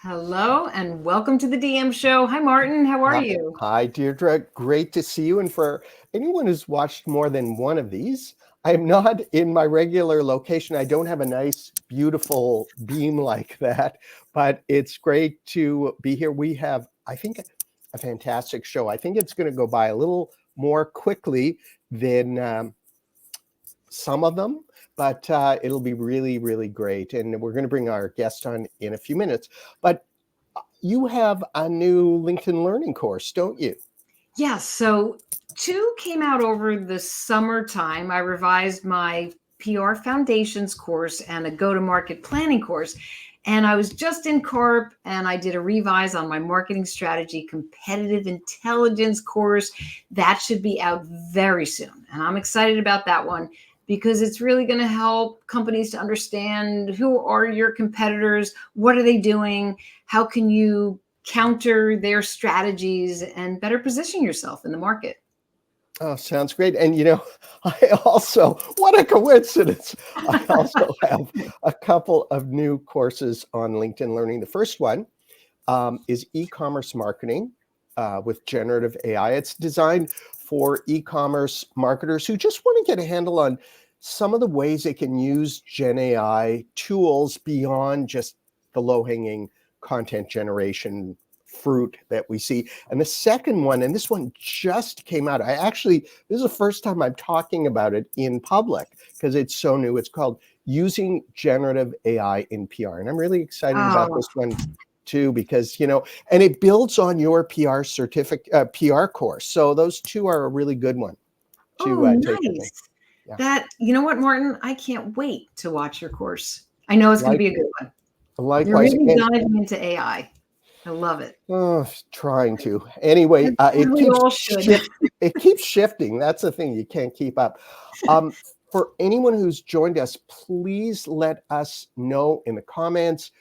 Hello and welcome to the DM show. Hi, Martin. How are Hi, you? hi, Deirdre. Great to see you. And for anyone who's watched more than one of these, I am not in my regular location. I don't have a nice, beautiful beam like that, but it's great to be here. We have, I think, a fantastic show. I think it's going to go by a little more quickly than some of them, but it'll be really, really great. And we're going to bring our guest on in a few minutes. But you have a new LinkedIn Learning course, don't you? Yes. So two came out over the summertime. I revised my PR foundations course and a go-to-market planning course. And I was just in Corp and I did a revise on my marketing strategy competitive intelligence course. That should be out very soon. And I'm excited about that one because it's really going to help companies to understand who are your competitors, what are they doing, how can you counter their strategies and better position yourself in the market. Oh, sounds great. And I also, what a coincidence. I also have a couple of new courses on LinkedIn Learning. The first one is e-commerce marketing with generative AI. It's designed for e-commerce marketers who just want to get a handle on some of the ways they can use Gen AI tools beyond just the low-hanging content generation fruit that we see. And the second one, and this one just came out. This is the first time I'm talking about it in public because it's so new. It's called Using Generative AI in PR. And I'm really excited about this one too, because, and it builds on your PR PR course. So those two are a really good one to take with me. Nice. Yeah. That, you know what, Martin, I can't wait to watch your course. I know it's going to be a good one. Likewise. You're really diving into AI. I love it. Oh, trying to. Anyway, it keeps shifting. That's the thing. You can't keep up. For anyone who's joined us, please let us know in the comments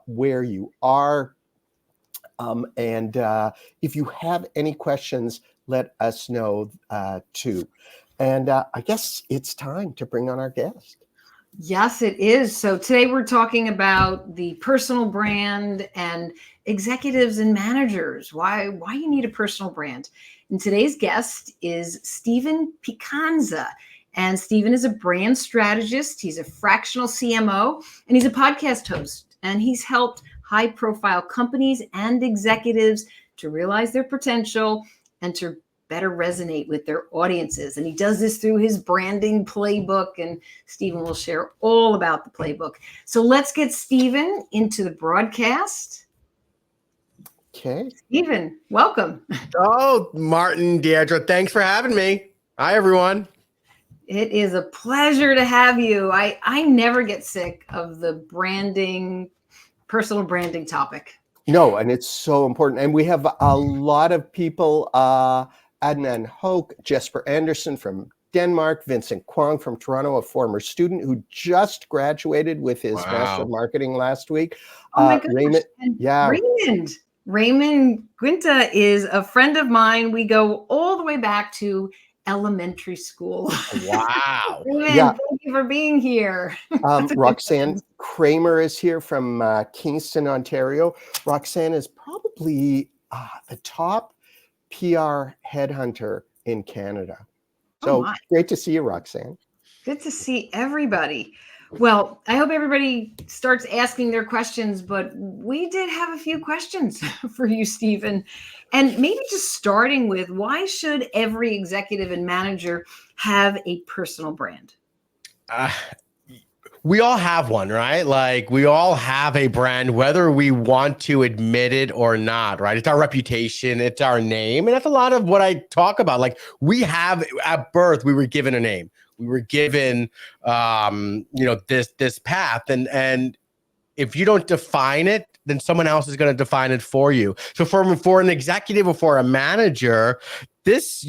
where you are. And if you have any questions, let us know too. And I guess it's time to bring on our guest. Yes, it is. So today we're talking about the personal brand and executives and managers. Why you need a personal brand. And today's guest is Steven Picanza. And Steven is a brand strategist. He's a fractional CMO and he's a podcast host. And he's helped high-profile companies and executives to realize their potential and to better resonate with their audiences. And he does this through his branding playbook. And Steven will share all about the playbook. So let's get Steven into the broadcast. Okay. Steven, welcome. Oh, Martin, Deirdre, thanks for having me. Hi, everyone. It is a pleasure to have you. I never get sick of the personal branding topic. No, and it's so important. And we have a lot of people, Adnan Hoke, Jesper Anderson from Denmark, Vincent Kwong from Toronto, a former student who just graduated with his Master of Marketing last week. Oh my goodness. Raymond Guinta is a friend of mine. We go all the way back to elementary school. Wow. Raymond, thank you for being here. Roxanne Kramer is here from Kingston, Ontario. Roxanne is probably the top PR headhunter in Canada. So great to see you, Roxanne. Good to see everybody. Well, I hope everybody starts asking their questions, but we did have a few questions for you, Steven. And maybe just starting with, why should every executive and manager have a personal brand? We all have one, right? Like we all have a brand, whether we want to admit it or not, right? It's our reputation, it's our name. And that's a lot of what I talk about. Like we have at birth, we were given a name. We were given, this path. And if you don't define it, then someone else is going to define it for you. So for an executive or for a manager, this,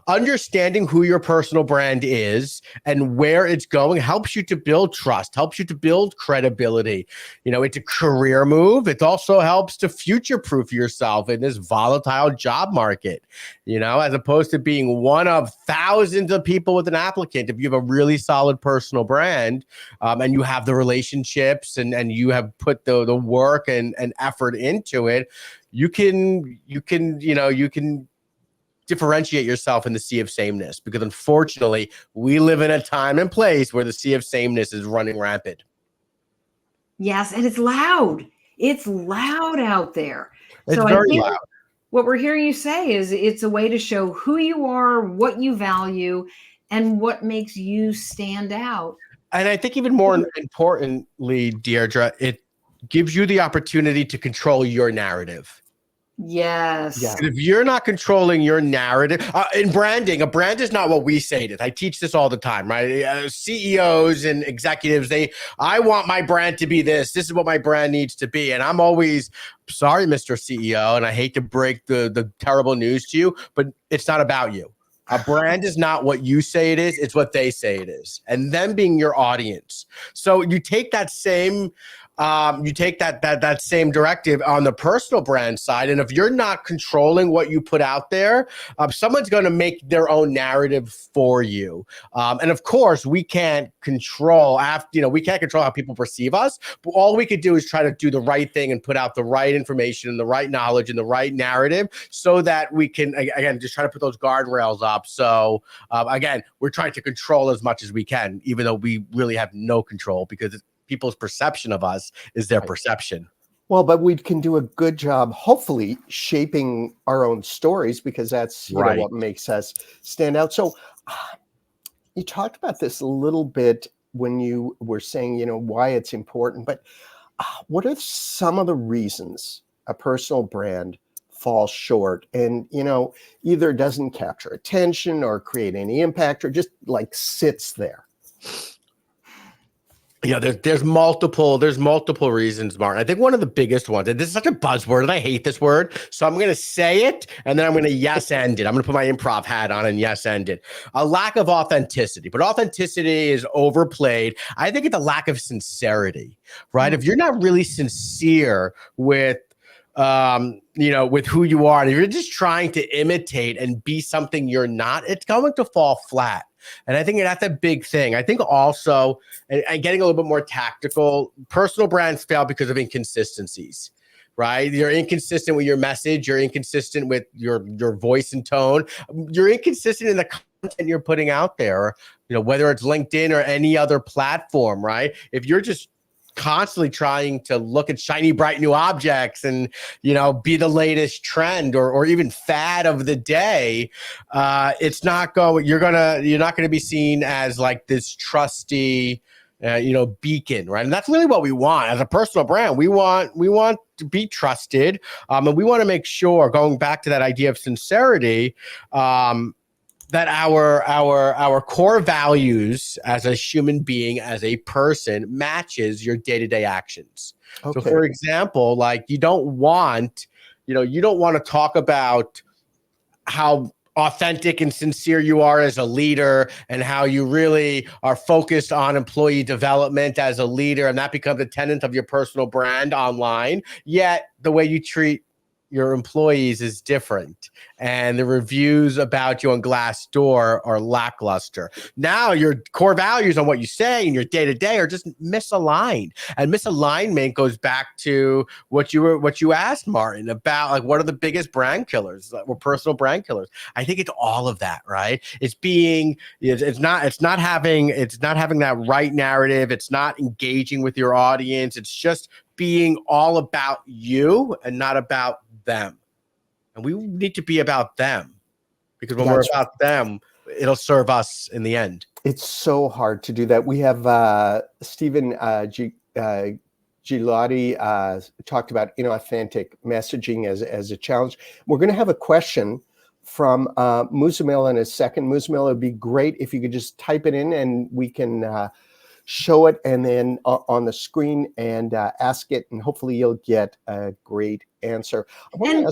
understanding who your personal brand is and where it's going helps you to build trust, helps you to build credibility. It's a career move. It also helps to future-proof yourself in this volatile job market, as opposed to being one of thousands of people with an applicant. If you have a really solid personal brand, and you have the relationships and you have put the work and effort into it, you can differentiate yourself in the sea of sameness, because unfortunately we live in a time and place where the sea of sameness is running rampant. Yes, and it's loud. It's loud out there. It's so very I think loud. what we're hearing you say is it's a way to show who you are, what you value, and what makes you stand out. And I think even more importantly, Deirdre, it gives you the opportunity to control your narrative. Yes. Yeah. If you're not controlling your narrative in branding, a brand is not what we say it is. I teach this all the time, right? CEOs and executives, I want my brand to be this. This is what my brand needs to be. And I'm always sorry, Mr. CEO, and I hate to break the terrible news to you, but it's not about you. A brand is not what you say it is. It's what they say it is. And them being your audience. So you take that same that same directive on the personal brand side. And if you're not controlling what you put out there, someone's going to make their own narrative for you. And of course, we can't control we can't control how people perceive us, but all we could do is try to do the right thing and put out the right information and the right knowledge and the right narrative, so that we can, again, just try to put those guardrails up. So again, we're trying to control as much as we can, even though we really have no control, because people's perception of us is their perception. Well, but we can do a good job, hopefully, shaping our own stories, because that's Right. what makes us stand out. So you talked about this a little bit when you were saying, why it's important, but what are some of the reasons a personal brand falls short and, either doesn't capture attention or create any impact, or just like sits there? There's multiple reasons, Martin. I think one of the biggest ones, and this is such a buzzword, and I hate this word, so I'm going to say it, and then I'm going to yes end it. I'm going to put my improv hat on and yes end it. A lack of authenticity, but authenticity is overplayed. I think it's a lack of sincerity, right? If you're not really sincere with with who you are, and if you're just trying to imitate and be something you're not, it's going to fall flat. And I think that's a big thing. I think also, and getting a little bit more tactical, personal brands fail because of inconsistencies, right? You're inconsistent with your message. You're inconsistent with your voice and tone. You're inconsistent in the content you're putting out there, whether it's LinkedIn or any other platform, right? If you're just constantly trying to look at shiny, bright new objects and, be the latest trend or even fad of the day, it's not going, you're not going to be seen as like this trusty, beacon, right? And that's really what we want as a personal brand. We want to be trusted. And we want to make sure, going back to that idea of sincerity, that our core values as a human being, as a person, matches your day-to-day actions. Okay. So for example, like you don't want to talk about how authentic and sincere you are as a leader and how you really are focused on employee development as a leader, and that becomes a tenet of your personal brand online. Yet the way you treat your employees is different, and the reviews about you on Glassdoor are lackluster. Now your core values on what you say and your day-to-day are just misaligned, and misalignment goes back to what you asked, Martin, about like what are the biggest brand killers or personal brand killers. I think it's all of that, right? It's not having that right narrative. It's not engaging with your audience. It's just being all about you and not about them. And we need to be about them, because when we're about them, it'll serve us in the end. It's so hard to do that. We have Steven Gilotti talked about inauthentic messaging as a challenge. We're going to have a question from Muzamil in a second. Muzamil, it'd be great if you could just type it in and we can show it and then on the screen and ask it, and hopefully you'll get a great answer. One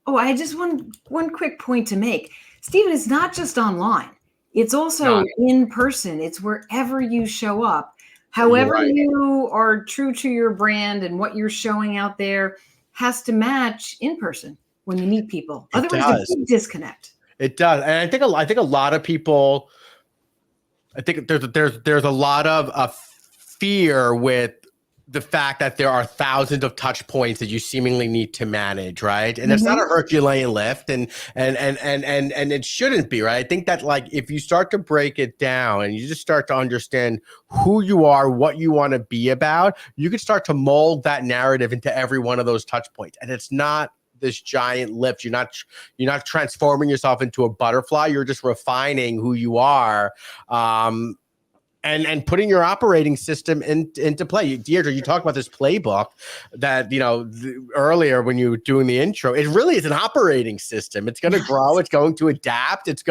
Oh, I just one quick point to make. Stephen, it's not just online. It's also Not in person. It's wherever you show up. you're However right. you are true to your brand and what you're showing out there has to match in person when you meet people. It Otherwise, there's does. a big disconnect. It does, and I think a lot of people. I think there's a lot of fear with the fact that there are thousands of touch points that you seemingly need to manage, right? And it's not a Herculean lift, and it shouldn't be, right? I think that like if you start to break it down and you just start to understand who you are, what you want to be about, you can start to mold that narrative into every one of those touch points, and it's not this giant lift. You're not transforming yourself into a butterfly. You're just refining who you are. And putting your operating system into play. Deirdre, you talked about this playbook that, earlier when you were doing the intro. It really is an operating system. It's going to grow. It's going to adapt. Because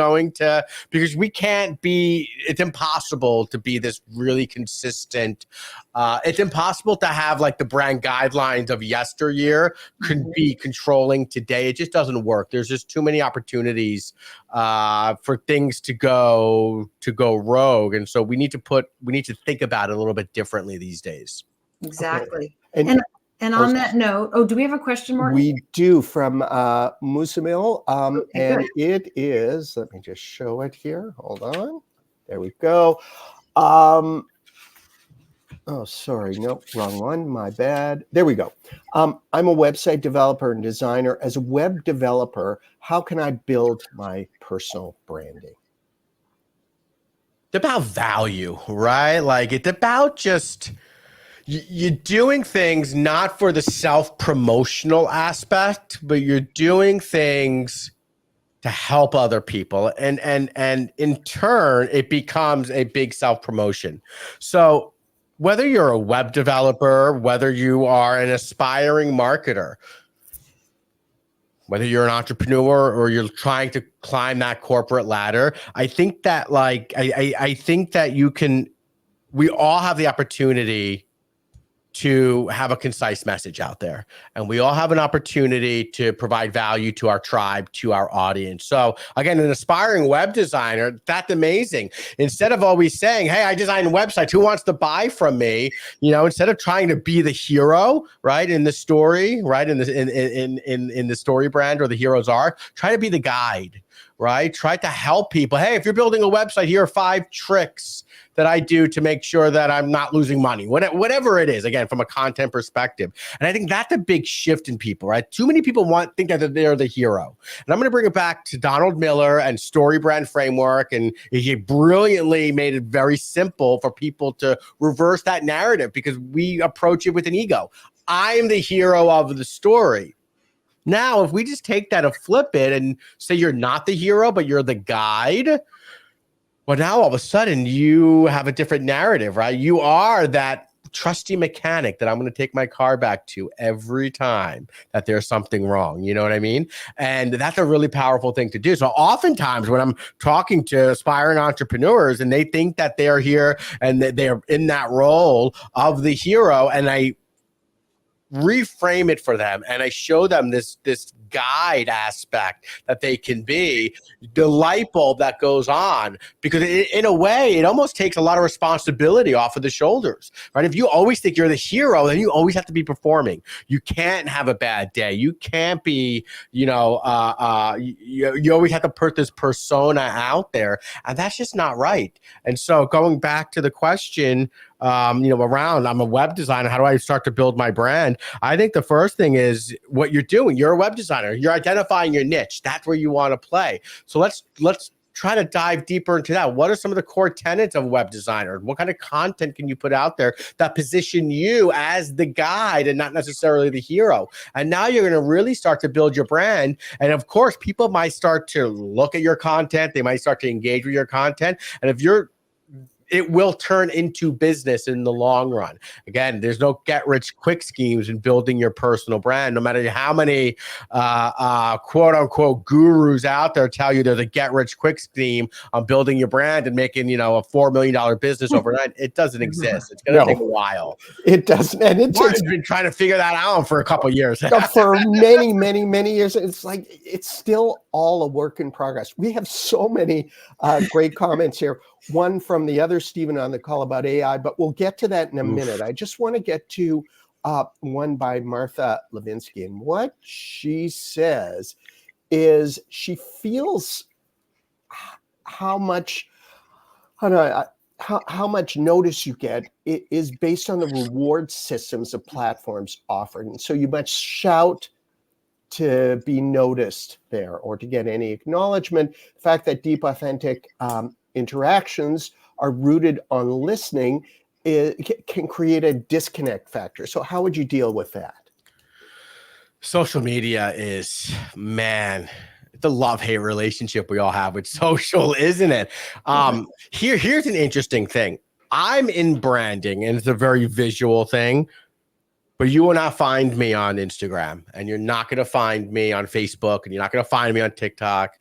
it's impossible to be this really consistent. It's impossible to have like the brand guidelines of yesteryear could be controlling today. It just doesn't work. There's just too many opportunities for things to go rogue. And so we need to think about it a little bit differently these days. Exactly. Okay. And on that note, do we have a question, Martin? We do from Musamil. Okay, and good. it is, let me just show it here. Hold on. There we go. Oh, sorry. No, wrong one. My bad. There we go. I'm a website developer and designer. As a web developer, how can I build my personal branding? It's about value, right? Like it's about just you're doing things not for the self-promotional aspect, but you're doing things to help other people. And in turn, it becomes a big self-promotion. So whether you're a web developer, whether you are an aspiring marketer, whether you're an entrepreneur or you're trying to climb that corporate ladder, I think that I think that we all have the opportunity to have a concise message out there. And we all have an opportunity to provide value to our tribe, to our audience. So again, an aspiring web designer, that's amazing. Instead of always saying, hey, I design websites, who wants to buy from me? Instead of trying to be the hero, right, in the story, right, in the story brand or the hero's arc, try to be the guide, right? Try to help people. Hey, if you're building a website, here are 5 tricks that I do to make sure that I'm not losing money, whatever it is, again, from a content perspective. And I think that's a big shift in people, right? Too many people think that they're the hero. And I'm going to bring it back to Donald Miller and Story Brand Framework. And he brilliantly made it very simple for people to reverse that narrative because we approach it with an ego. I'm the hero of the story. Now, if we just take that and flip it and say you're not the hero, but you're the guide, well, now all of a sudden you have a different narrative, right? You are that trusty mechanic that I'm going to take my car back to every time that there's something wrong. You know what I mean? And that's a really powerful thing to do. So oftentimes when I'm talking to aspiring entrepreneurs and they think that they're here and that they're in that role of the hero, and I reframe it for them and I show them this guide aspect that they can be, the light bulb that goes on, because in a way it almost takes a lot of responsibility off of the shoulders, right? If you always think you're the hero, then you always have to be performing. You can't have a bad day. You can't be, you always have to put this persona out there, and that's just not right. And so going back to the question, around I'm a web designer, how do I start to build my brand? I think the first thing is what you're doing. You're a web designer. You're identifying your niche. That's where you want to play. So let's try to dive deeper into that. What are some of the core tenets of a web designer? What kind of content can you put out there that position you as the guide and not necessarily the hero? And now you're going to really start to build your brand. And of course, people might start to look at your content. They might start to engage with your content. And if it will turn into business in the long run. Again, there's no get rich quick schemes in building your personal brand. No matter how many quote unquote gurus out there tell you there's a get rich quick scheme on building your brand and making, a $4 million business overnight, it doesn't exist. It's going to take a while. It doesn't. And Martin's been trying to figure that out for a couple of years. For many, many, many years. It's like, it's still all a work in progress. We have so many great comments here. One from the other Steven on the call about AI, but we'll get to that in a minute. I just want to get to one by Martha Levinsky. And what she says is she feels how much notice you get is based on the reward systems of platforms offered. And so you must shout to be noticed there or to get any acknowledgement. The fact that deep, authentic interactions are rooted on listening can create a disconnect factor. So how would you deal with that? Social media is, man, the love-hate relationship we all have with social, isn't it? Here's an interesting thing. I'm in branding, and it's a very visual thing, but you will not find me on Instagram, and you're not going to find me on Facebook, and you're not going to find me on TikTok.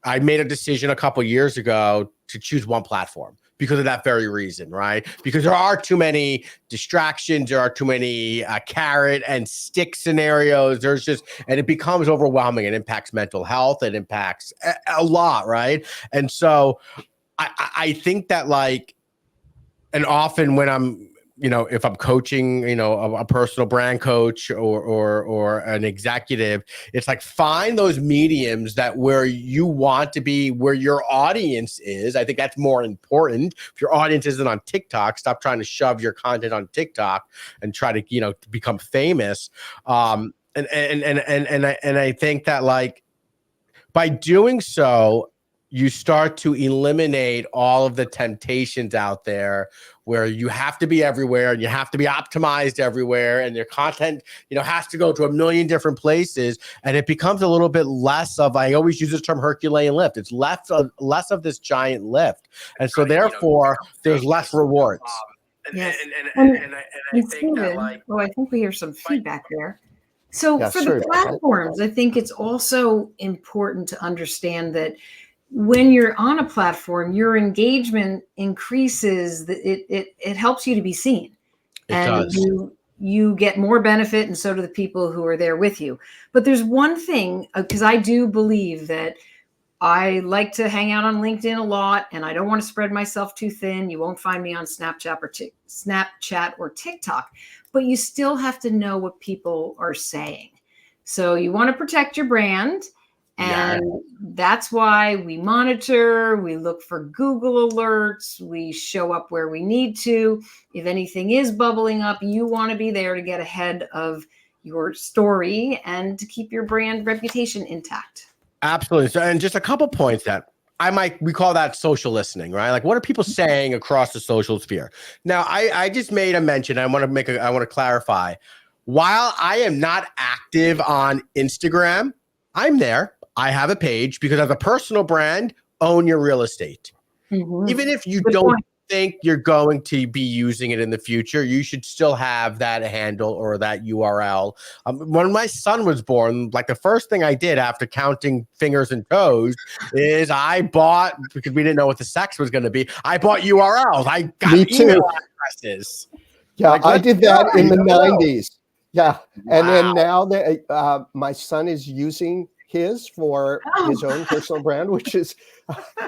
I made a decision a couple years ago to choose one platform because of that very reason, right? Because there are too many distractions. There are too many carrot and stick scenarios. And it becomes overwhelming. It impacts mental health. It impacts a lot, right? And so I think that and often when I'm, if I'm coaching, a personal brand coach or an executive, it's like find those mediums that where you want to be, where your audience is. I think that's more important. If your audience isn't on TikTok, stop trying to shove your content on TikTok and try to, become famous. And I think that by doing so, you start to eliminate all of the temptations out there where you have to be everywhere and you have to be optimized everywhere and your content, has to go to a million different places. And it becomes a little bit less of, I always use this term Herculean lift. It's less of this giant lift. And so therefore there's less rewards. Yes. And I think that I think we hear some feedback there. So for the platforms, I think it's also important to understand that when you're on a platform, your engagement increases. It helps you to be seen, you get more benefit, and so do the people who are there with you. But there's one thing, because I do believe that I like to hang out on LinkedIn a lot, and I don't want to spread myself too thin. You won't find me on Snapchat or TikTok, but you still have to know what people are saying. So you want to protect your brand. And that's why we monitor, we look for Google alerts, we show up where we need to. If anything is bubbling up, you want to be there to get ahead of your story and to keep your brand reputation intact. Absolutely. So, and just a couple points that we call that social listening, right? Like, what are people saying across the social sphere? Now, I just made a mention. I want to clarify. While I am not active on Instagram, I'm there. I have a page because as a personal brand, own your real estate. Mm-hmm. Even if you don't think you're going to be using it in the future, you should still have that handle or that URL. When my son was born, the first thing I did after counting fingers and toes is I bought, because we didn't know what the sex was going to be, I bought URLs. I got email addresses. Yeah, I did that in the 90s. Yeah. And then now that my son is using his for his own personal brand, which is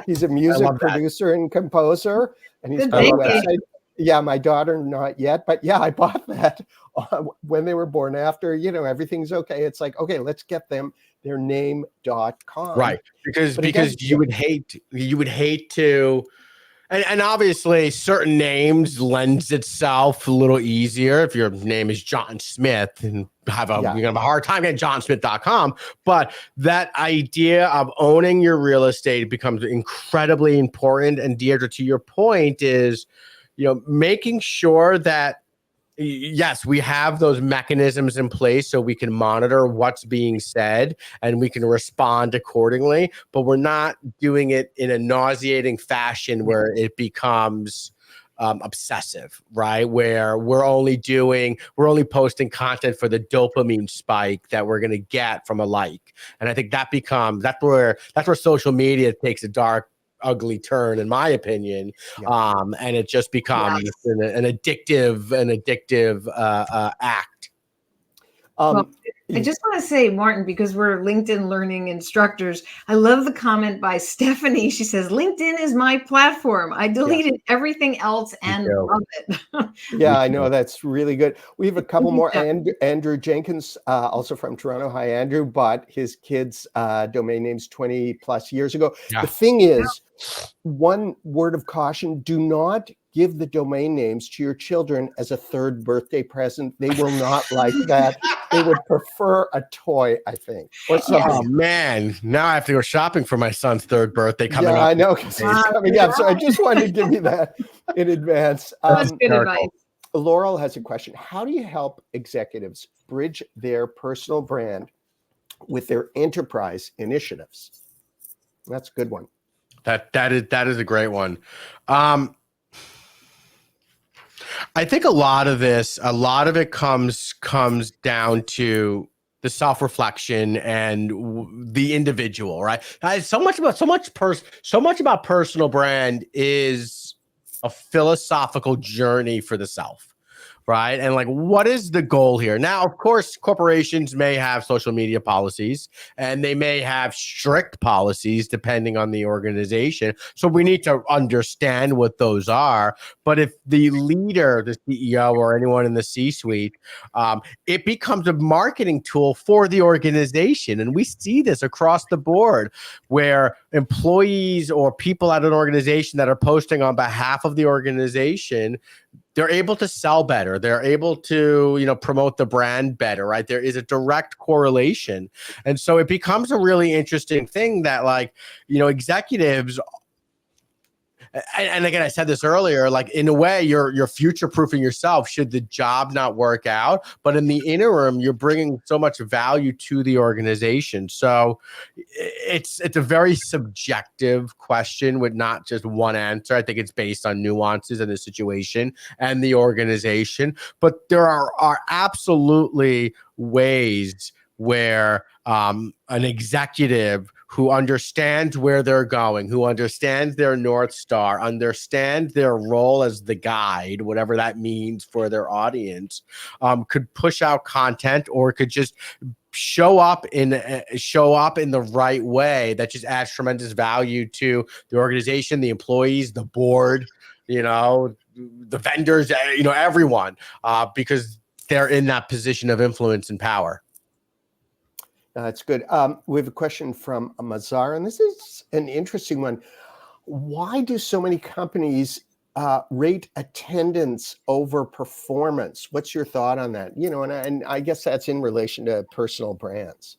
he's a music producer and composer, and he's got a website. Yeah, my daughter not yet, but yeah, I bought that when they were born. After everything's okay, it's like, okay, let's get them their name.com, right? Because you would hate to. And obviously, certain names lends itself a little easier. If your name is John Smith, and you're gonna have a hard time getting johnsmith.com. But that idea of owning your real estate becomes incredibly important. And Deirdre, to your point, is making sure that yes, we have those mechanisms in place so we can monitor what's being said and we can respond accordingly, but we're not doing it in a nauseating fashion where it becomes obsessive, right? Where we're only posting content for the dopamine spike that we're going to get from a like. And I think that's where social media takes a dark, ugly turn, in my opinion. And it just becomes an addictive act. Well, I just want to say, Martin, because we're LinkedIn learning instructors, I love the comment by Stephanie. She says, LinkedIn is my platform. I deleted everything else and love it. Yeah, I know. That's really good. We have a couple more. Andrew Jenkins, also from Toronto. Hi, Andrew. Bought his kids' domain names 20 plus years ago. Yeah. The thing is, one word of caution, do not give the domain names to your children as a third birthday present. They will not like that. They would prefer a toy, I think, or something. Oh man, now I have to go shopping for my son's third birthday coming up. Yeah, I know, because it's coming up. So I just wanted to give you that in advance. That's good advice. Laurel has a question. How do you help executives bridge their personal brand with their enterprise initiatives? That's a good one. That is a great one. I think a lot of it comes down to the self-reflection and the individual, right? So much about personal brand is a philosophical journey for the self. Right. And like, what is the goal here? Now, of course, corporations may have social media policies and they may have strict policies depending on the organization. So we need to understand what those are. But if the leader, the CEO, or anyone in the C-suite, it becomes a marketing tool for the organization. And we see this across the board where employees or people at an organization that are posting on behalf of the organization, they're able to sell better. They're able to, promote the brand better, right? There is a direct correlation. And so it becomes a really interesting thing that executives, and again, I said this earlier, like in a way, you're future-proofing yourself should the job not work out. But in the interim, you're bringing so much value to the organization. So it's a very subjective question with not just one answer. I think it's based on nuances in the situation and the organization. But there are absolutely ways where an executive who understands where they're going, who understands their North Star, understands their role as the guide, whatever that means for their audience, could push out content or could just show up in the right way that just adds tremendous value to the organization, the employees, the board, the vendors, everyone, because they're in that position of influence and power. That's good. We have a question from Mazar, and this is an interesting one. Why do so many companies rate attendance over performance? What's your thought on that? And I guess that's in relation to personal brands.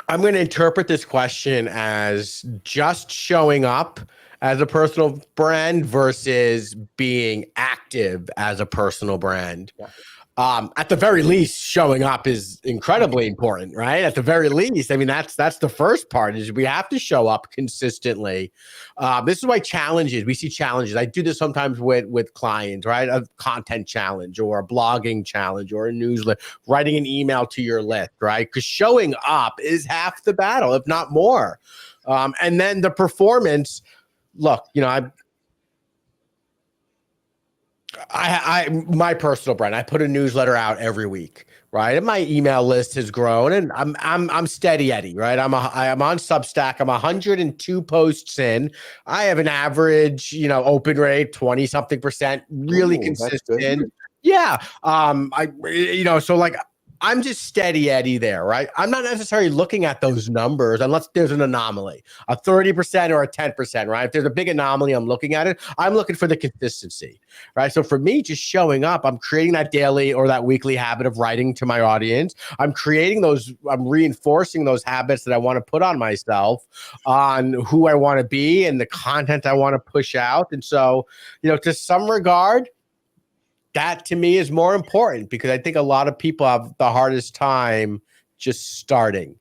I'm going to interpret this question as just showing up as a personal brand versus being active as a personal brand. Yeah. At the very least, showing up is incredibly important, right? At the very least, I mean, that's the first part is we have to show up consistently. This is why we see challenges. I do this sometimes with clients, right? A content challenge or a blogging challenge or a newsletter, writing an email to your list, right? Because showing up is half the battle, if not more. And then the performance, look, my personal brand, I put a newsletter out every week, right? And my email list has grown, and I'm steady Eddie, right? I'm on Substack. I'm 102 posts in. I have an average, open rate 20-something%, really consistent. Yeah. So like I'm just steady Eddie there, right? I'm not necessarily looking at those numbers unless there's an anomaly, a 30% or a 10%, right? If there's a big anomaly, I'm looking at it. I'm looking for the consistency, right? So for me, just showing up, I'm creating that daily or that weekly habit of writing to my audience. I'm reinforcing those habits that I want to put on myself, on who I want to be and the content I want to push out. And so, to some regard, that to me is more important because I think a lot of people have the hardest time just starting.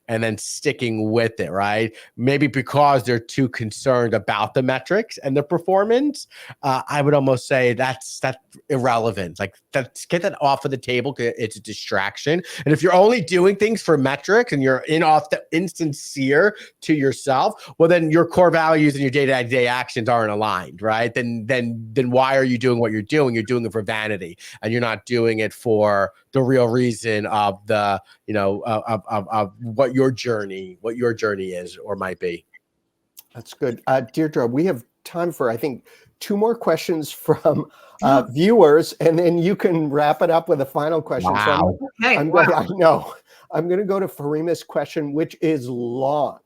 and then sticking with it, right? Maybe because they're too concerned about the metrics and the performance. I would almost say that's irrelevant. Like, get that off of the table. It's a distraction. And if you're only doing things for metrics and you're insincere to yourself, well, then your core values and your day-to-day actions aren't aligned, right? Then why are you doing what you're doing? You're doing it for vanity, and you're not doing it for the real reason of the, of what your journey is or might be. That's good. Deirdre, we have time for, I think, 2 more questions from viewers, and then you can wrap it up with a final question. Wow. So I know. I'm going to go to Farima's question, which is long.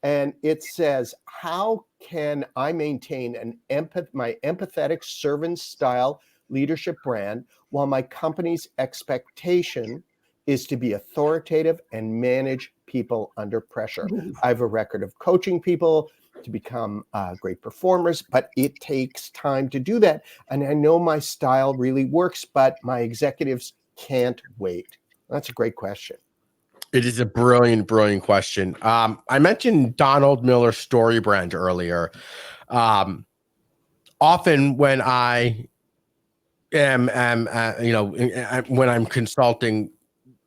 And it says, how can I maintain my empathetic servant style leadership brand while my company's expectation is to be authoritative and manage people under pressure? I have a record of coaching people to become great performers, but it takes time to do that. And I know my style really works, but my executives can't wait. That's a great question. It is a brilliant, brilliant question. I mentioned Donald Miller's story brand earlier. Often when I am when I'm consulting,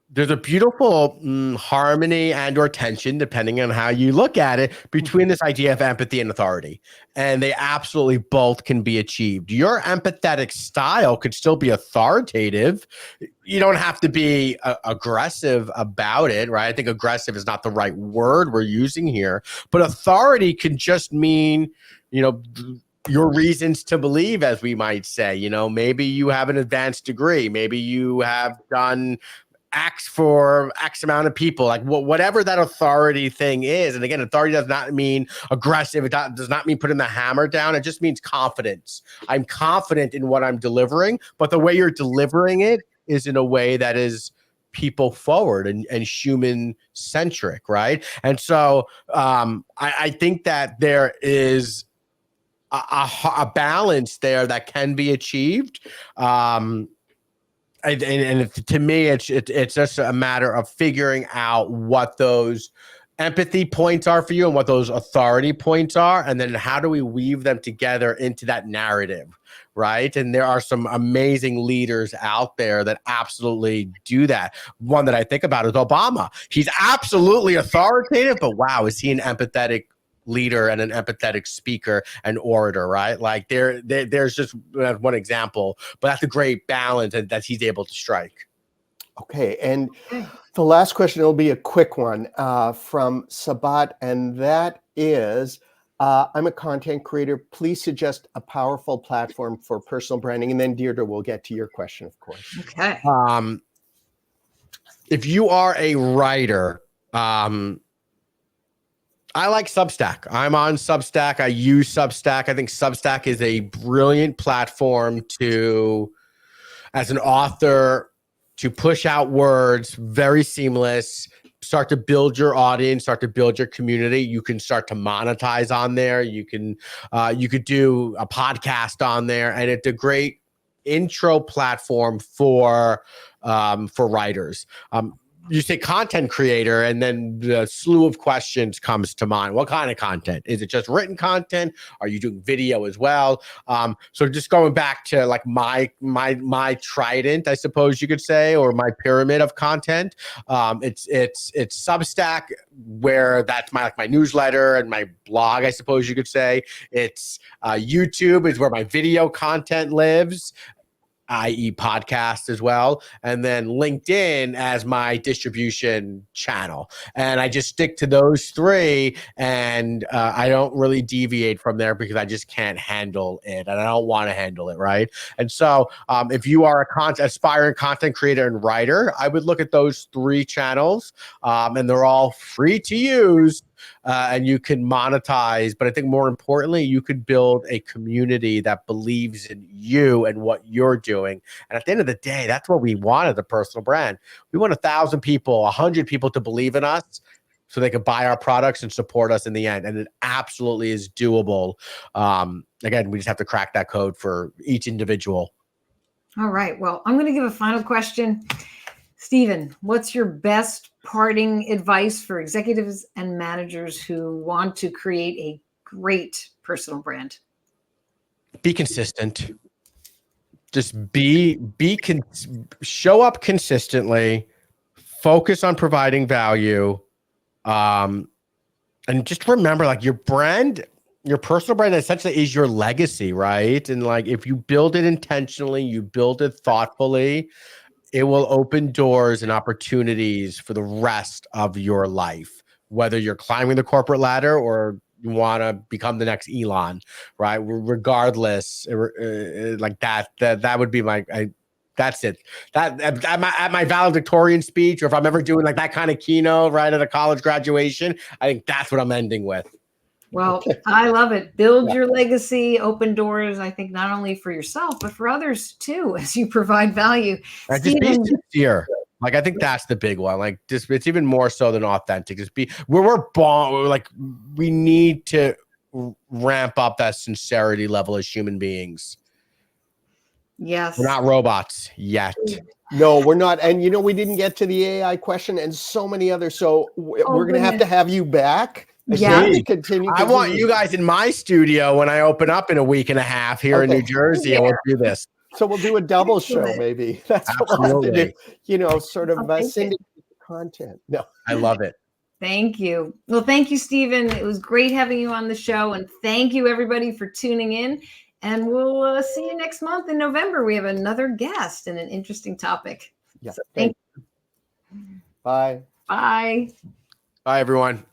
there's a beautiful harmony and or tension, depending on how you look at it, between this idea of empathy and authority. And they absolutely both can be achieved. Your empathetic style could still be authoritative. You don't have to be aggressive about it, right? I think aggressive is not the right word we're using here. But authority can just mean, your reasons to believe, as we might say. Maybe you have an advanced degree. Maybe you have done X for X amount of people, like whatever that authority thing is. And again, authority does not mean aggressive. It does not mean putting the hammer down. It just means confidence. I'm confident in what I'm delivering, but the way you're delivering it is in a way that is people forward and human centric, right? And so I think that there is a balance there that can be achieved. And to me, it's just a matter of figuring out what those empathy points are for you and what those authority points are, and then how do we weave them together into that narrative, right? And there are some amazing leaders out there that absolutely do that. One that I think about is Obama. He's absolutely authoritative, but wow, is he an empathetic leader and an empathetic speaker and orator, right? Like there's just one example, but that's a great balance that he's able to strike. Okay, and the last question will be a quick one from Sabat, and that is, I'm a content creator. Please suggest a powerful platform for personal branding, and then Deirdre will get to your question, of course. Okay. If you are a writer, I like Substack. I'm on Substack. I use Substack. I think Substack is a brilliant platform as an author, to push out words, very seamless, start to build your audience, start to build your community. You can start to monetize on there. You could do a podcast on there, and it's a great intro platform for writers. You say content creator, and then the slew of questions comes to mind. What kind of content? Is it just written content? Are you doing video as well? So just going back to like my trident, I suppose you could say, or my pyramid of content. It's Substack, where that's my newsletter and my blog, I suppose you could say. It's YouTube is where my video content lives, i.e. podcast as well, and then LinkedIn as my distribution channel. And I just stick to those 3, and I don't really deviate from there because I just can't handle it, and I don't want to handle it, right? And so if you are aspiring content creator and writer, I would look at those 3 channels, and they're all free to use. And you can monetize, but I think more importantly, you could build a community that believes in you and what you're doing. And at the end of the day, that's what we want as a personal brand. We want 1,000 people, 100 people to believe in us so they could buy our products and support us in the end. And it absolutely is doable. Again, we just have to crack that code for each individual. All right. Well, I'm going to give a final question. Steven, what's your best parting advice for executives and managers who want to create a great personal brand? Be consistent. Just show up consistently, focus on providing value. And just remember, like, your brand, your personal brand essentially is your legacy, right? And like, if you build it intentionally, you build it thoughtfully, it will open doors and opportunities for the rest of your life, whether you're climbing the corporate ladder or you want to become the next Elon, right? Regardless, like that would be that's it. That at my valedictorian speech, or if I'm ever doing like that kind of keynote, right, at a college graduation, I think that's what I'm ending with. Well, I love it. Build your legacy, open doors, I think, not only for yourself, but for others too, as you provide value. And just be sincere. Like, I think that's the big one. Like, just, it's even more so than authentic. Just be, we're born, like, we need to ramp up that sincerity level as human beings. Yes. We're not robots yet. No, we're not. And you know, we didn't get to the AI question and so many others. So we're going to have you back. Yeah. Continue. I want you guys in my studio when I open up in a week and a half here in New Jersey. And we'll do this. So we'll do a double show, maybe. That's what we'll have to do. You know, sort of syndicate content. No, I love it. Thank you. Well, thank you, Steven. It was great having you on the show. And thank you, everybody, for tuning in. And we'll see you next month in November. We have another guest and an interesting topic. Yeah. So thank you. Bye. Bye. Bye, everyone.